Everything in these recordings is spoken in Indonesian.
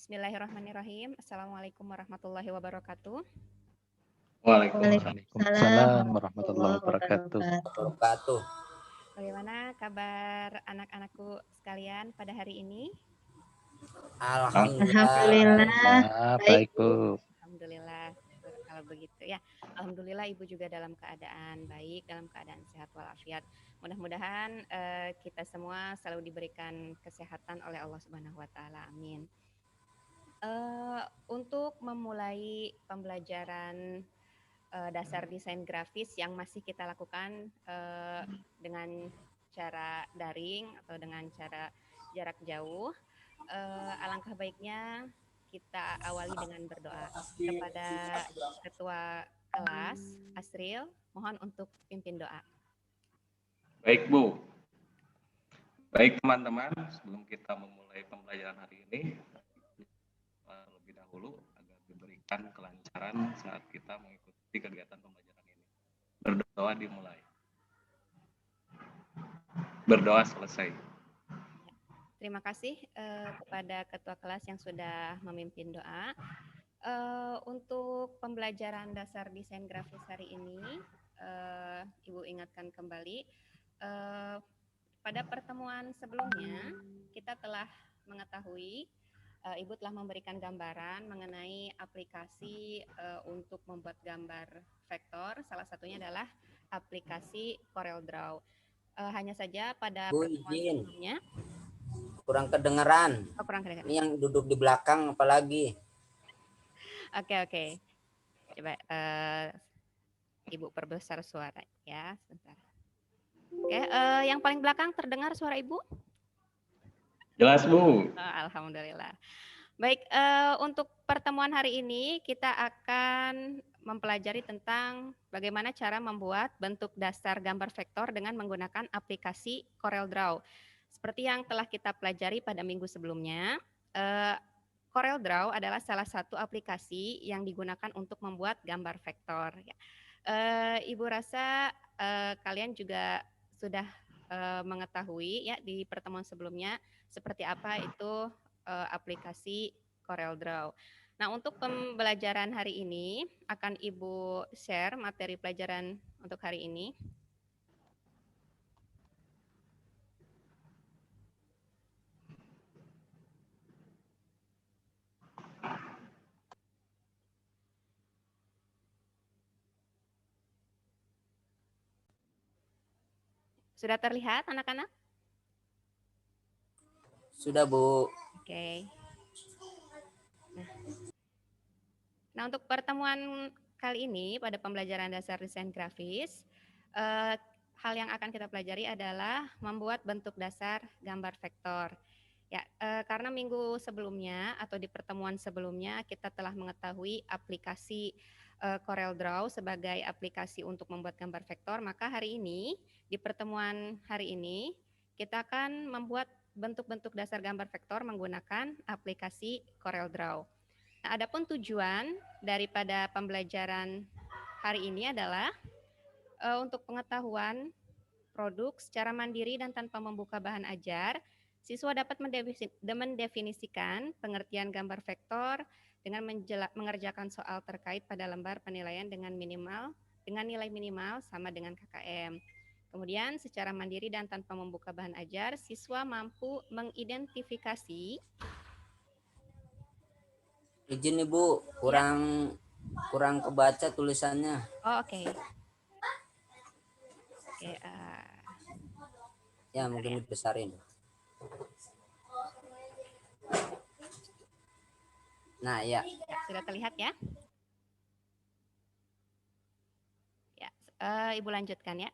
Bismillahirrahmanirrahim. Assalamualaikum warahmatullahi wabarakatuh. Waalaikumsalam Waalaikumsalam warahmatullahi warahmatullahi wabarakatuh. wabarakatuh. Bagaimana kabar anak-anakku sekalian pada hari ini? Alhamdulillah. Alhamdulillah, baik Bu. Alhamdulillah. Kalau begitu ya, alhamdulillah Ibu juga dalam keadaan baik, dalam keadaan sehat walafiat. Mudah-mudahan kita semua selalu diberikan kesehatan oleh Allah Subhanahu wa taala. Amin. Untuk memulai pembelajaran dasar desain grafis yang masih kita lakukan dengan cara daring atau dengan cara jarak jauh, alangkah baiknya kita awali dengan berdoa kepada Ketua Kelas Asril. Mohon untuk pimpin doa. Baik Bu. Baik teman-teman, sebelum kita memulai pembelajaran hari ini, lebih dahulu agar diberikan kelancaran saat kita mengikuti kegiatan pembelajaran ini. Berdoa dimulai. Berdoa selesai. Terima kasih kepada Ketua Kelas yang sudah memimpin doa. Untuk pembelajaran dasar desain grafis hari ini, Ibu ingatkan kembali, pada pertemuan sebelumnya kita telah mengetahui, Ibu telah memberikan gambaran mengenai aplikasi untuk membuat gambar vektor. Salah satunya adalah aplikasi CorelDRAW. Hanya saja pada Bu, pertemuan izin. sebelumnya Kurang kedengeran. kurang kedengaran. Ini yang duduk di belakang apalagi. Oke. Coba Ibu perbesar suara ya, sebentar. Oke, yang paling belakang terdengar suara Ibu? Jelas Bu. Alhamdulillah. Baik, untuk pertemuan hari ini kita akan mempelajari tentang bagaimana cara membuat bentuk dasar gambar vektor dengan menggunakan aplikasi CorelDRAW. Seperti yang telah kita pelajari pada minggu sebelumnya, CorelDRAW adalah salah satu aplikasi yang digunakan untuk membuat gambar vektor. Ibu rasa kalian juga sudah mengetahui ya di pertemuan sebelumnya seperti apa itu aplikasi CorelDRAW. Nah, untuk pembelajaran hari ini akan Ibu share materi pelajaran untuk hari ini. Sudah terlihat anak-anak? Sudah Bu. Oke. Nah, untuk pertemuan kali ini pada pembelajaran dasar desain grafis, hal yang akan kita pelajari adalah membuat bentuk dasar gambar vektor. Ya, karena minggu sebelumnya atau di pertemuan sebelumnya kita telah mengetahui aplikasi CorelDRAW sebagai aplikasi untuk membuat gambar vektor, maka hari ini di pertemuan hari ini kita akan membuat bentuk-bentuk dasar gambar vektor menggunakan aplikasi CorelDRAW. Nah, adapun tujuan daripada pembelajaran hari ini adalah untuk pengetahuan produk secara mandiri dan tanpa membuka bahan ajar, siswa dapat mendefinisikan pengertian gambar vektor dengan mengerjakan soal terkait pada lembar penilaian dengan nilai minimal sama dengan KKM. Kemudian secara mandiri dan tanpa membuka bahan ajar, siswa mampu mengidentifikasi. Izin Ibu, kurang kebaca tulisannya. Oh, oke. Ya, mungkin dibesarin. Nah, ya. Sudah terlihat ya? Ya, Ibu lanjutkan ya.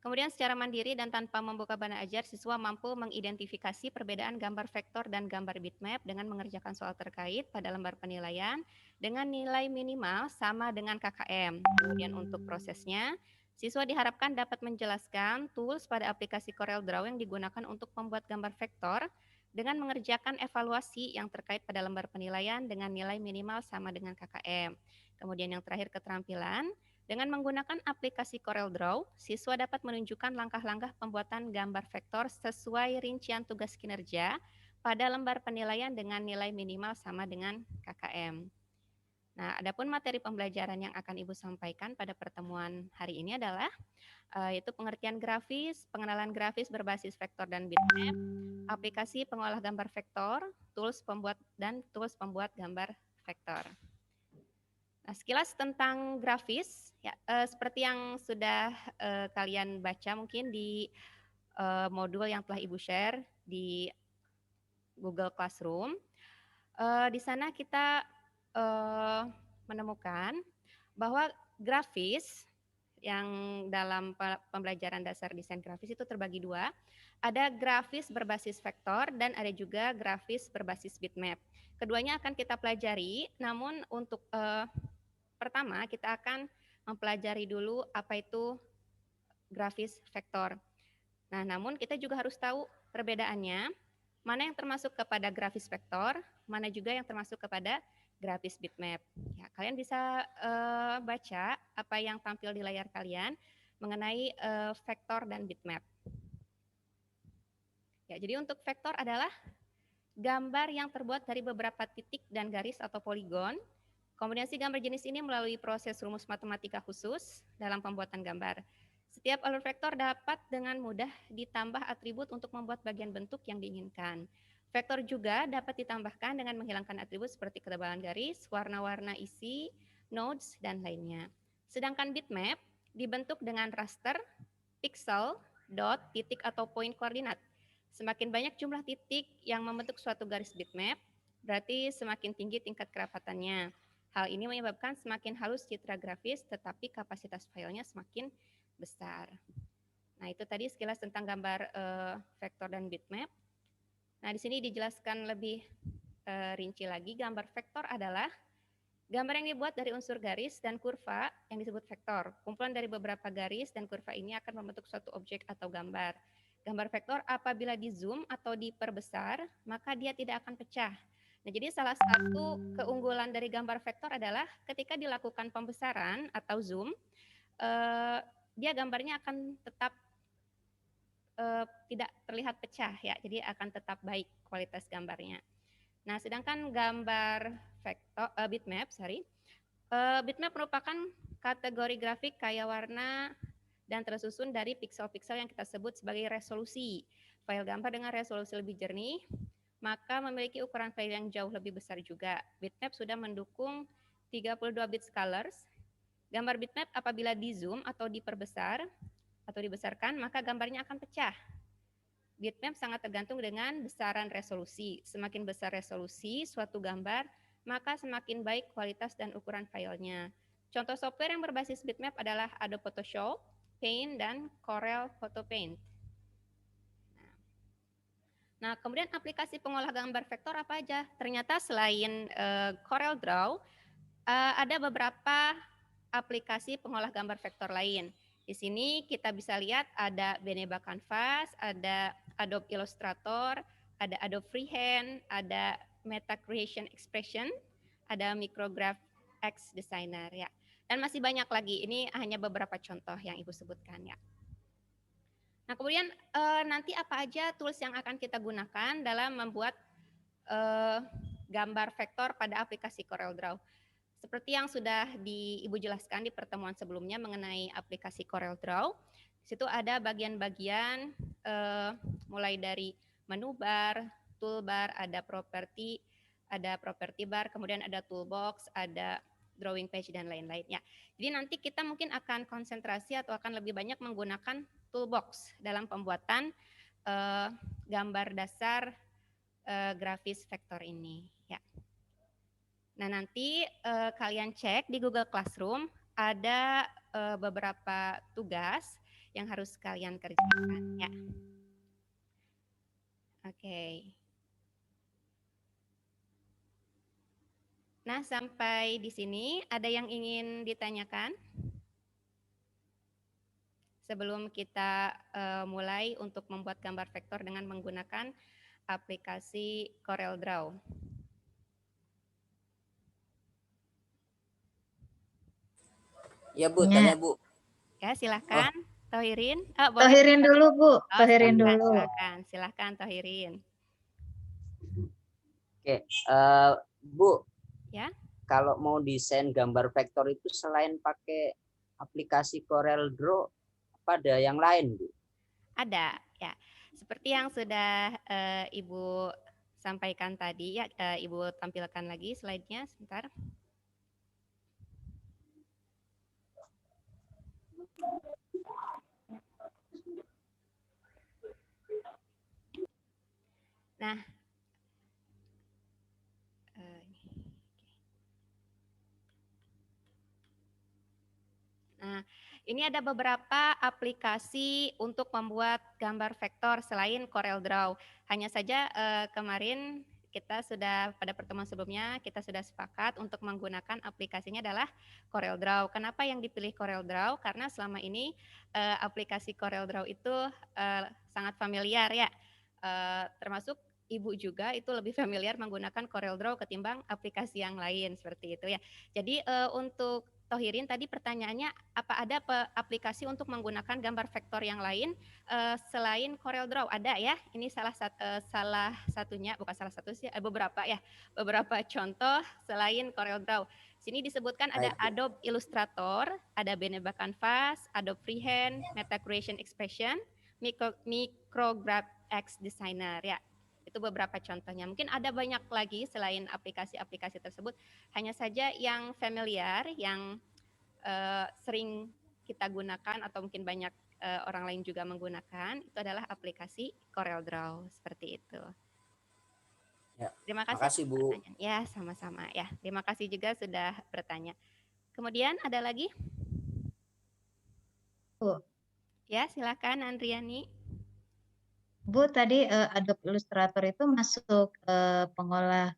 Kemudian secara mandiri dan tanpa membuka bahan ajar, siswa mampu mengidentifikasi perbedaan gambar vektor dan gambar bitmap dengan mengerjakan soal terkait pada lembar penilaian dengan nilai minimal sama dengan KKM. Kemudian untuk prosesnya, siswa diharapkan dapat menjelaskan tools pada aplikasi CorelDRAW yang digunakan untuk membuat gambar vektor dengan mengerjakan evaluasi yang terkait pada lembar penilaian dengan nilai minimal sama dengan KKM. Kemudian yang terakhir keterampilan, dengan menggunakan aplikasi CorelDRAW, siswa dapat menunjukkan langkah-langkah pembuatan gambar vektor sesuai rincian tugas kinerja pada lembar penilaian dengan nilai minimal sama dengan KKM. Nah, adapun materi pembelajaran yang akan Ibu sampaikan pada pertemuan hari ini adalah yaitu pengertian grafis, pengenalan grafis berbasis vektor dan bitmap, aplikasi pengolah gambar vektor, tools pembuat gambar vektor. Nah, sekilas tentang grafis, ya, seperti yang sudah kalian baca mungkin di modul yang telah Ibu share di Google Classroom. Di sana kita menemukan bahwa grafis yang dalam pembelajaran dasar desain grafis itu terbagi dua. Ada grafis berbasis vektor dan ada juga grafis berbasis bitmap. Keduanya akan kita pelajari, namun untuk pertama kita akan mempelajari dulu apa itu grafis vektor. Nah, namun kita juga harus tahu perbedaannya, mana yang termasuk kepada grafis vektor, mana juga yang termasuk kepada grafis bitmap. Ya, kalian bisa baca apa yang tampil di layar kalian mengenai vektor dan bitmap. Ya, jadi untuk vektor adalah gambar yang terbuat dari beberapa titik dan garis atau poligon. Kombinasi gambar jenis ini melalui proses rumus matematika khusus dalam pembuatan gambar. Setiap alur vektor dapat dengan mudah ditambah atribut untuk membuat bagian bentuk yang diinginkan. Vektor juga dapat ditambahkan dengan menghilangkan atribut seperti ketebalan garis, warna-warna isi, nodes, dan lainnya. Sedangkan bitmap dibentuk dengan raster, pixel, dot, titik atau poin koordinat. Semakin banyak jumlah titik yang membentuk suatu garis bitmap, berarti semakin tinggi tingkat kerapatannya. Hal ini menyebabkan semakin halus citra grafis, tetapi kapasitas filenya semakin besar. Nah, itu tadi sekilas tentang gambar vektor dan bitmap. Nah, di sini dijelaskan lebih rinci lagi. Gambar vektor adalah gambar yang dibuat dari unsur garis dan kurva yang disebut vektor. Kumpulan dari beberapa garis dan kurva ini akan membentuk suatu objek atau gambar. Gambar vektor apabila di zoom atau diperbesar, maka dia tidak akan pecah. Nah, jadi salah satu keunggulan dari gambar vektor adalah ketika dilakukan pembesaran atau zoom, dia gambarnya akan tetap tidak terlihat pecah ya, jadi akan tetap baik kualitas gambarnya. Nah, sedangkan gambar vektor bitmap merupakan kategori grafik kaya warna dan tersusun dari piksel-piksel yang kita sebut sebagai resolusi. File gambar dengan resolusi lebih jernih, maka memiliki ukuran file yang jauh lebih besar juga. Bitmap sudah mendukung 32 bit colors. Gambar bitmap apabila di zoom atau diperbesar atau dibesarkan, maka gambarnya akan pecah. Bitmap sangat tergantung dengan besaran resolusi. Semakin besar resolusi suatu gambar, maka semakin baik kualitas dan ukuran filenya. Contoh software yang berbasis bitmap adalah Adobe Photoshop, Paint, dan Corel Photo Paint. Nah, kemudian aplikasi pengolah gambar vektor apa aja? Ternyata selain Corel Draw, ada beberapa aplikasi pengolah gambar vektor lain. Di sini kita bisa lihat ada Beneva Canvas, ada Adobe Illustrator, ada Adobe Freehand, ada Meta Creation Expression, ada Micrograph X Designer ya. Dan masih banyak lagi. Ini hanya beberapa contoh yang Ibu sebutkan ya. Nah, kemudian nanti apa aja tools yang akan kita gunakan dalam membuat gambar vektor pada aplikasi Corel Draw. Seperti yang sudah Ibu jelaskan di pertemuan sebelumnya mengenai aplikasi Corel Draw, di situ ada bagian-bagian mulai dari menu bar, toolbar, ada property bar, kemudian ada toolbox, ada drawing page, dan lain-lainnya. Jadi nanti kita mungkin akan konsentrasi atau akan lebih banyak menggunakan toolbox dalam pembuatan gambar dasar grafis vektor ini. Ya. Nah, nanti kalian cek di Google Classroom ada beberapa tugas yang harus kalian kerjakan. Ya. Oke. Nah, sampai di sini ada yang ingin ditanyakan? Sebelum kita mulai untuk membuat gambar vektor dengan menggunakan aplikasi Corel Draw. Ya Bu, tanya Bu. Ya, silahkan Tohirin. Tohirin dulu Bu, Tohirin dulu. Silahkan Tohirin. Oke, Bu. Ya. Kalau mau desain gambar vektor itu selain pakai aplikasi Corel Draw, apa ada yang lain, Bu? Ada, ya. Seperti yang sudah Ibu sampaikan tadi, ya, Ibu tampilkan lagi slide-nya sebentar. Nah, nah, ini ada beberapa aplikasi untuk membuat gambar vektor selain Corel Draw. Hanya saja kemarin kita sudah pada pertemuan sebelumnya kita sudah sepakat untuk menggunakan aplikasinya adalah Corel Draw. Kenapa yang dipilih Corel Draw? Karena selama ini aplikasi Corel Draw itu sangat familiar ya, termasuk Ibu juga itu lebih familiar menggunakan Corel Draw ketimbang aplikasi yang lain seperti itu ya. Jadi untuk Tohirin tadi pertanyaannya apa ada aplikasi untuk menggunakan gambar vektor yang lain selain Corel Draw? Ada ya. Ini salah satunya, bukan salah satu sih, beberapa ya. Beberapa contoh selain Corel Draw. Sini disebutkan ada Adobe Illustrator, ada Beneva Canvas, Adobe Freehand, Meta Creation Expression, Micrograph X Designer ya. Itu beberapa contohnya. Mungkin ada banyak lagi selain aplikasi-aplikasi tersebut. Hanya saja yang familiar, yang sering kita gunakan atau mungkin banyak orang lain juga menggunakan, itu adalah aplikasi Corel Draw. Seperti itu. Ya, terima kasih Bu. Ya, sama-sama ya. Terima kasih juga sudah bertanya. Kemudian ada lagi? Bu. Ya, silakan Andriani. Bu, tadi Adobe Illustrator itu masuk pengolah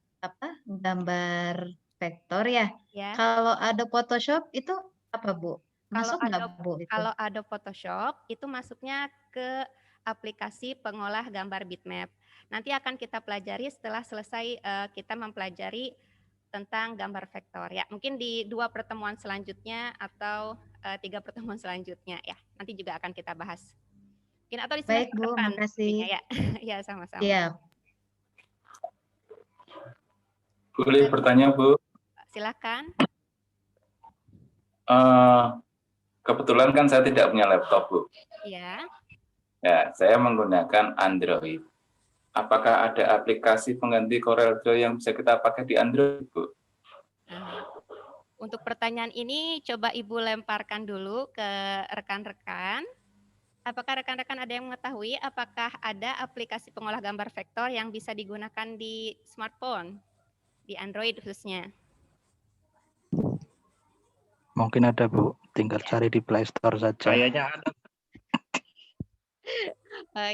gambar vektor ya. Ya. Kalau Adobe Photoshop itu apa, Bu? Masuk nggak, Bu? Itu? Kalau Adobe Photoshop itu masuknya ke aplikasi pengolah gambar bitmap. Nanti akan kita pelajari setelah selesai kita mempelajari tentang gambar vektor ya. Mungkin di 2 pertemuan selanjutnya atau 3 pertemuan selanjutnya ya. Nanti juga akan kita bahas. Mungkin atau di semester depan. Baik, Bu, makasih. Ya. Ya, sama-sama. Siap. Boleh bertanya, Bu? Silakan. Kebetulan kan saya tidak punya laptop, Bu. Iya. Ya, saya menggunakan Android. Apakah ada aplikasi pengganti Corel Draw yang bisa kita pakai di Android, Bu? Untuk pertanyaan ini coba Ibu lemparkan dulu ke rekan-rekan. Apakah rekan-rekan ada yang mengetahui apakah ada aplikasi pengolah gambar vektor yang bisa digunakan di smartphone, di Android khususnya? Mungkin ada, Bu. Tinggal cari di Play Store saja. Kayaknya ada.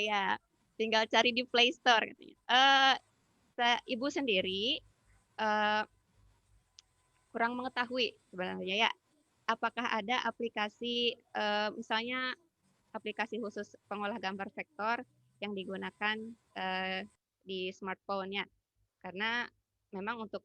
Ya, tinggal cari di Play Store. Ibu sendiri kurang mengetahui sebenarnya ya. Apakah ada aplikasi, misalnya aplikasi khusus pengolah gambar vektor yang digunakan di smartphone-nya? Karena memang untuk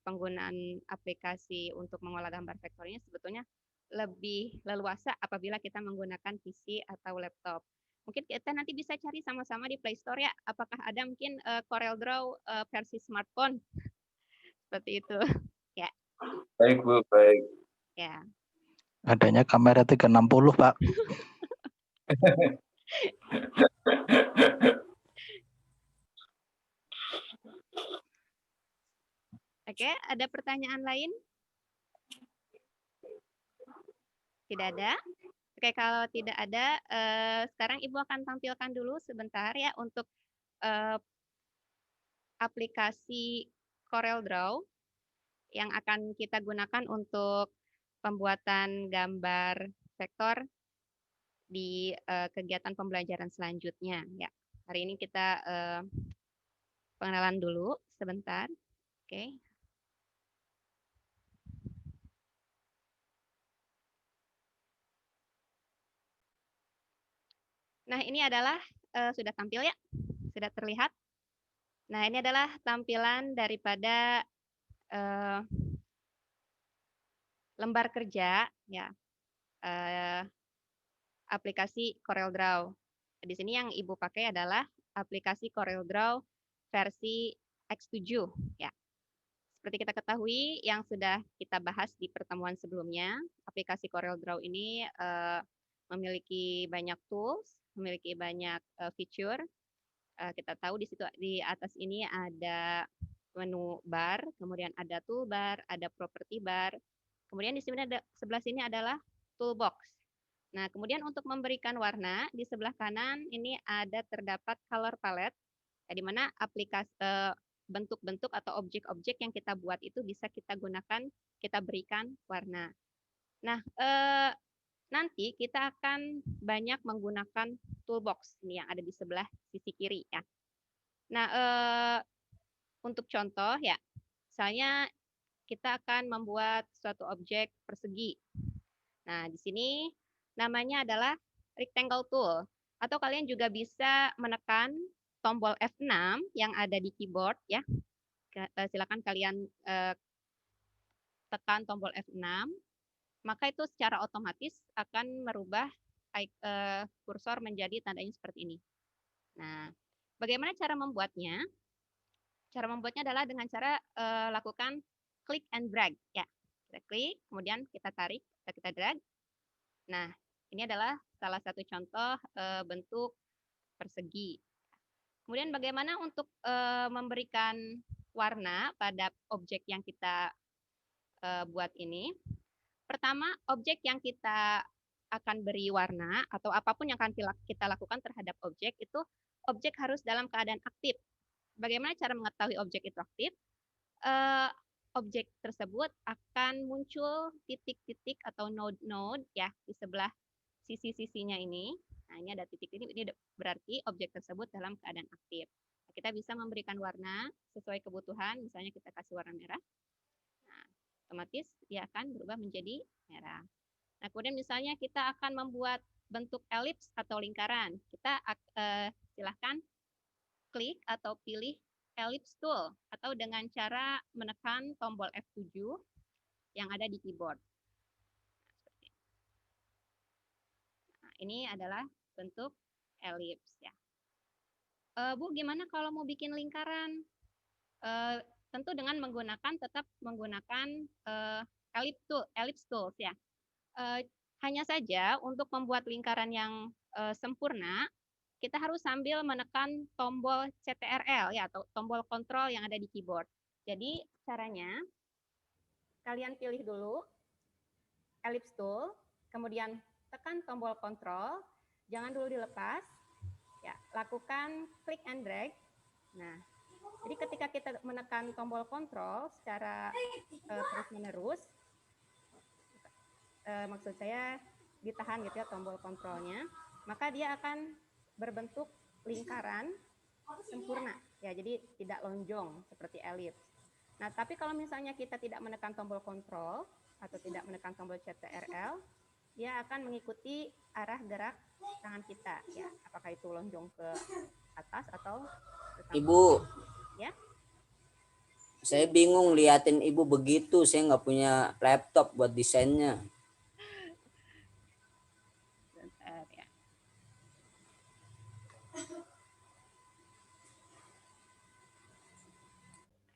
penggunaan aplikasi untuk mengolah gambar vektor ini sebetulnya lebih leluasa apabila kita menggunakan PC atau laptop. Mungkin kita nanti bisa cari sama-sama di Play Store ya. Apakah ada mungkin Corel Draw versi smartphone? Seperti itu. Ya. Baik, Bu, baik. Ya. Adanya kamera 360, Pak. Oke, ada pertanyaan lain? Tidak ada? Oke, kalau tidak ada, sekarang Ibu akan tampilkan dulu sebentar ya untuk aplikasi Corel Draw yang akan kita gunakan untuk pembuatan gambar vektor di kegiatan pembelajaran selanjutnya. Ya, hari ini kita pengenalan dulu sebentar. Oke. Nah, ini adalah sudah tampil ya, sudah terlihat. Nah, ini adalah tampilan daripada lembar kerja ya, aplikasi Corel Draw. Di sini yang Ibu pakai adalah aplikasi Corel Draw versi X7 ya. Seperti kita ketahui yang sudah kita bahas di pertemuan sebelumnya, aplikasi CorelDRAW ini memiliki banyak tools, memiliki banyak fitur. Kita tahu di situ di atas ini ada menu bar, kemudian ada toolbar, ada property bar. Kemudian di sini ada sebelah sini adalah toolbox. Nah, kemudian untuk memberikan warna di sebelah kanan ini ada terdapat color palette, di mana aplikasi bentuk-bentuk atau objek-objek yang kita buat itu bisa kita gunakan, kita berikan warna. Nah, nanti kita akan banyak menggunakan toolbox ini yang ada di sebelah sisi kiri ya. Nah, untuk contoh ya, misalnya kita akan membuat suatu objek persegi. Nah, di sini namanya adalah rectangle tool. Atau kalian juga bisa menekan tombol F6 yang ada di keyboard ya. Silakan kalian tekan tombol F6, maka itu secara otomatis akan merubah kursor menjadi tandanya seperti ini. Nah, bagaimana cara membuatnya? Cara membuatnya adalah dengan cara lakukan click and drag ya. Kita klik, kemudian kita tarik, kita drag. Nah, ini adalah salah satu contoh bentuk persegi. Kemudian bagaimana untuk memberikan warna pada objek yang kita buat ini? Pertama, objek yang kita akan beri warna atau apapun yang akan kita lakukan terhadap objek itu, objek harus dalam keadaan aktif. Bagaimana cara mengetahui objek itu aktif? Objek tersebut akan muncul titik-titik atau node-node ya di sebelah sisi-sisinya ini. Nah, ini ada titik ini berarti objek tersebut dalam keadaan aktif. Nah, kita bisa memberikan warna sesuai kebutuhan, misalnya kita kasih warna merah. Nah, otomatis dia akan berubah menjadi merah. Nah, kemudian misalnya kita akan membuat bentuk elips atau lingkaran. Kita silahkan klik atau pilih ellipse tool atau dengan cara menekan tombol F7 yang ada di keyboard. Nah, ini adalah bentuk ellipse ya. Bu, gimana kalau mau bikin lingkaran? Tentu dengan tetap menggunakan ellipse tools ya. Hanya saja untuk membuat lingkaran yang sempurna, kita harus sambil menekan tombol CTRL ya atau tombol kontrol yang ada di keyboard. Jadi caranya kalian pilih dulu ellipse tool, kemudian tekan tombol kontrol, jangan dulu dilepas. Ya, lakukan click and drag. Nah, jadi ketika kita menekan tombol kontrol secara terus-menerus, maksud saya ditahan gitu ya tombol kontrolnya, maka dia akan berbentuk lingkaran sempurna ya, jadi tidak lonjong seperti elips. Nah, tapi kalau misalnya kita tidak menekan tombol kontrol atau tidak menekan tombol CTRL, dia akan mengikuti arah gerak tangan kita ya, apakah itu lonjong ke atas atau ke Ibu ya. Saya bingung liatin Ibu begitu, saya nggak punya laptop buat desainnya. Bentar ya.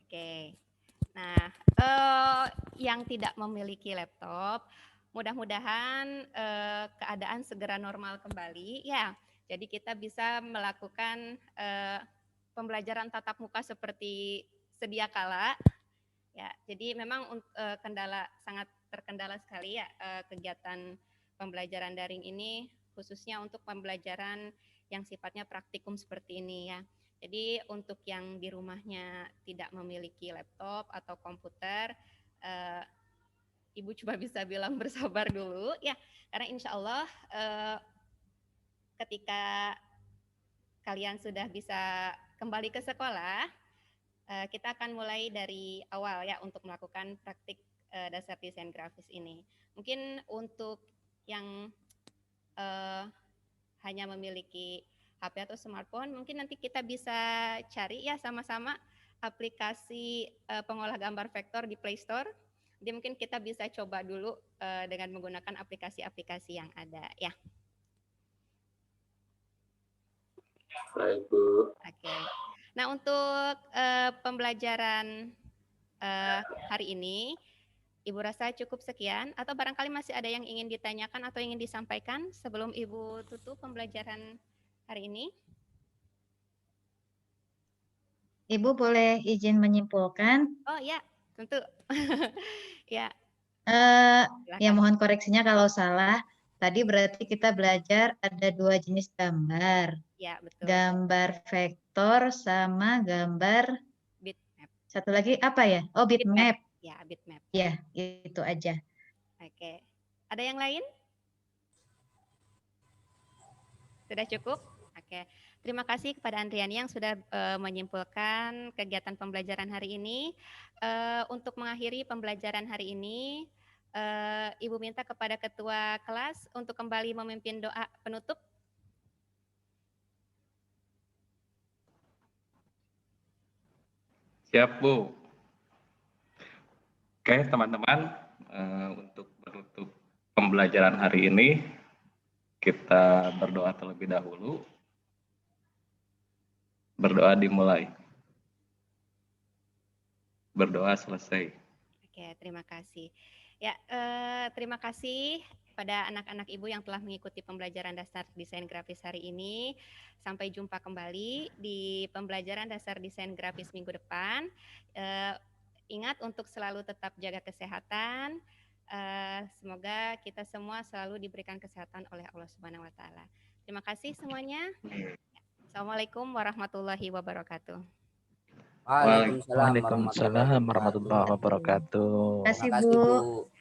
Oke. Nah, yang tidak memiliki laptop, mudah-mudahan keadaan segera normal kembali ya. Jadi kita bisa melakukan pembelajaran tatap muka seperti sedia kala. Ya, jadi memang sangat terkendala sekali ya kegiatan pembelajaran daring ini, khususnya untuk pembelajaran yang sifatnya praktikum seperti ini ya. Jadi untuk yang di rumahnya tidak memiliki laptop atau komputer, Ibu coba bisa bilang bersabar dulu ya, karena insya Allah ketika kalian sudah bisa kembali ke sekolah, kita akan mulai dari awal ya untuk melakukan praktik dasar desain grafis ini. Mungkin untuk yang hanya memiliki HP atau smartphone, mungkin nanti kita bisa cari ya sama-sama aplikasi pengolah gambar vektor di Play Store. Jadi mungkin kita bisa coba dulu dengan menggunakan aplikasi-aplikasi yang ada ya. Baik, Bu. Oke. Nah, untuk pembelajaran hari ini, Ibu rasa cukup sekian, atau barangkali masih ada yang ingin ditanyakan atau ingin disampaikan sebelum Ibu tutup pembelajaran hari ini? Ibu boleh izin menyimpulkan? Oh ya, tentu. Ya, Ya silakan. mohon koreksinya kalau salah. Tadi berarti kita belajar ada 2 jenis gambar. Ya, betul. Gambar vektor sama gambar Bitmap. satu lagi apa ya? Oh, bitmap. Ya, bitmap. Ya, itu aja. Oke. Ada yang lain? Sudah cukup? Oke. Terima kasih kepada Andriani yang sudah menyimpulkan kegiatan pembelajaran hari ini. Untuk mengakhiri pembelajaran hari ini, Ibu minta kepada ketua kelas untuk kembali memimpin doa penutup. Siap, Bu. Oke, teman-teman, untuk menutup pembelajaran hari ini, kita berdoa terlebih dahulu. Berdoa dimulai. Berdoa selesai. Oke, terima kasih. Ya, terima kasih pada anak-anak Ibu yang telah mengikuti pembelajaran dasar desain grafis hari ini. Sampai jumpa kembali di pembelajaran dasar desain grafis minggu depan. Ingat untuk selalu tetap jaga kesehatan. Semoga kita semua selalu diberikan kesehatan oleh Allah Subhanahu wa Ta'ala. Terima kasih semuanya. Assalamualaikum warahmatullahi wabarakatuh. Waalaikumsalam Waalaikumsalam warahmatullahi wabarakatuh. Terima kasih, Terima kasih, Bu. Bu.